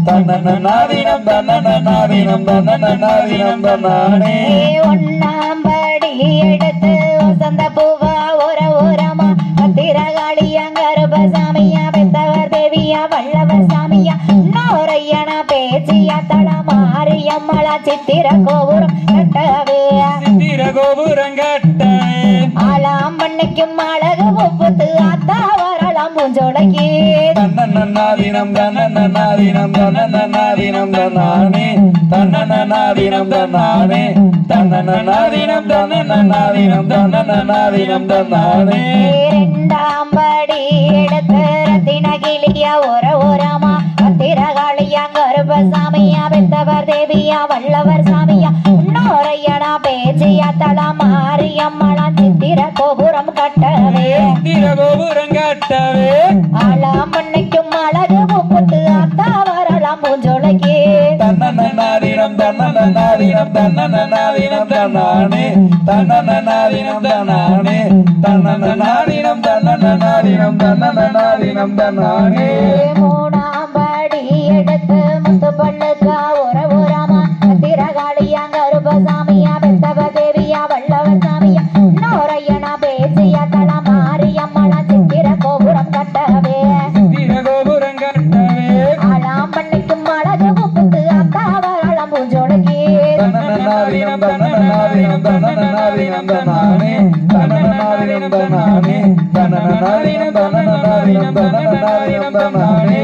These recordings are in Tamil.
தன்னநாதினம் தன்னநாதினம் தன்னநாதினம் தன்னானே ஒன்னாம்படி எடுத்து வசந்த பூவா ஓரமா திரகாளியா கருபசாமியா பெத்தவர் தேவியா வல்லவர் சாமியா நோரையன பேச்சியா தளமாரியம்மளா சித்திர கோபுரம் கட்டவே சித்திர கோபுரம் கட்டவே ஆளாம் பண்ணைக்கும் அழகு ஒப்புத்து ஆத்தா வரலாம் பூஞ்சோலைக்கு தன்னநாதினம் தன்னநாதினம் தன்னநாதினம் தன்னானே தன்னநாதினம் தன்னானே தன்னநாதினம் தன்னநாதினம் தன்னநாதினம் தன்னானே இரண்டாம் படி எடுத்து ரத்தினகிளியா ஓரமா திரகாளியா கருபசாமியா பெத்தவர் தேவியா வல்லவர் சாமியா நோரையனா பேச்சியா தளமாரியம்மளா சித்திர கோபுரம் கட்டவே சித்திர கோபுரம் கட்டவே ஆளாம் பண்ணைக்கும் அழகு முப்புத்து ஆத்தா வரலாம் பூஞ்சோலைக்கு தன்னநாதினம் தன்னநாதினம் தன்னநாதினம் தன்னானே தன்னநாதினம் தன்னானே தன்னநாதினம் தன்னநாதினம் தன்னநாதினம் தன்னானே மூணாம் படி எடுத்து முத்து பல்லுக்கா ஓரமா திரகாளியா கருபசாமியா பெத்தவ தேவியா வல்லவர் சாமியா நோரையனா பேச்சியா தளமாரியம்மளா சித்திர கோபுரம் கட்டவே சித்திர கோபுரம் கட்டவே ஆளாம் பண்ணைக்கும் அழகு முப்புத்து அத்தா வரலாம் பூஞ்சோலைக்கு தன்னநாதினம் தன்னநாதினம் தன்னநாதினம் தன்னானே தன்னநாதினம் தன்னானே தன்னநாதினம் தன்னநாதினம் தன்னநாதினம் தன்னானே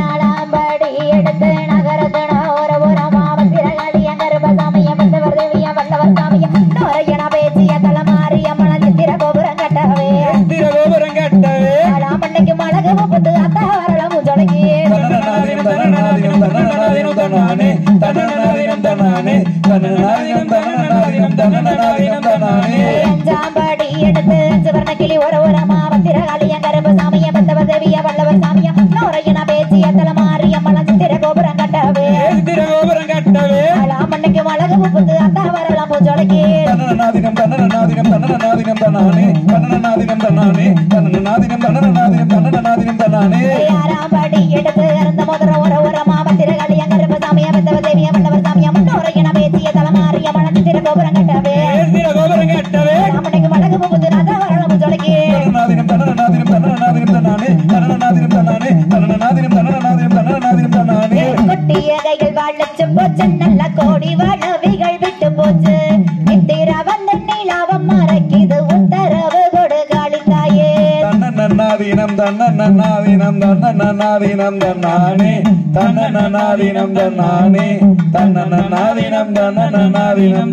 ஆளாம் படி எடுத்து நகரத்தன ஓரமா திரகாளியா கருபசாமியா பெத்தவர் தேவியா வல்லவர் சாமியா நோரையனா பேச்சியா தளமாரியம்மளா சித்திர கோபுரம் கட்டவே சித்திர கோபுரம் கட்டவே ஆளாம் பண்ணைக்கும் அழகு முப்புத்து அத்தா வரலாம் பூஞ்சோலைக்கு தன்னநாதினம் தன்னநாதினம் தன்னநாதினம் தன்னானே தன்னநாதினம் தன்னானே தன்னநாதினம் தன்னநாதினம் தன்னநாதினம் தன்னானே அஞ்சாம் படி எடுத்து அஞ்சு வர்ண கிளி ஓரமா திரகாளியா கருபசாமியா பெத்தவர் தேவியா வல்லவர் சாமியா நோரையனா பேச்சியா தளமாரியம்மளா சித்திர கோபுரம் கட்டவே சித்திர கோபுரம் கட்டவே ஆளாம் பண்ணைக்கும் அழகு முப்புத்து அத்தா வரலாம் பூஞ்சோலைக்கு தன்னநாதினம் தன்னநாதினம் தன்னநாதினம் தன்னானே தன்னநாதினம் தன்னானே தன்னநாதினம் தன்னநாதினம் தன்னநாதினம் தன்னானே ஆறாம் படி எடுத்து அறந்த மோதிர ஓரமா திரகாளியா கருபசாமியா பெத்தவர் தேவியா வல்லவர் சாமியா நோரையனா பேச்சியா தளமாரியம்மளா சித்திர கோபுரம் கட்டவே சித்திர கோபுரம் கட்டவே ஆளாம் பண்ணைக்கும் அழகு முப்புத்து அத்தா வரலாம் பூஞ்சோலைக்கு தன்னநாதினம் தன்னநாதினம் தன்னநாதினம் தன்னானே தன்னநாதினம் தன்னானே தன்னநாதினம் தன்னநாதினம் தன்னநாதினம் தன்னானே கொட்டிய கைகள் வாழச்சு போச்சு நல்ல கோடி வளவிகள் விட்டு போச்சு நித்திரா வந்த நிலாவம் மறைக்குது உத்தரவு கொடு காளித்தாயே தன்னநாதினம் தன்னநாதினம் தன்னநாதினம் தன்னானே தன்னநாதினம் தன்னானே தன்னநாதினம் தன்னநாதினம் தன்னநாதினம்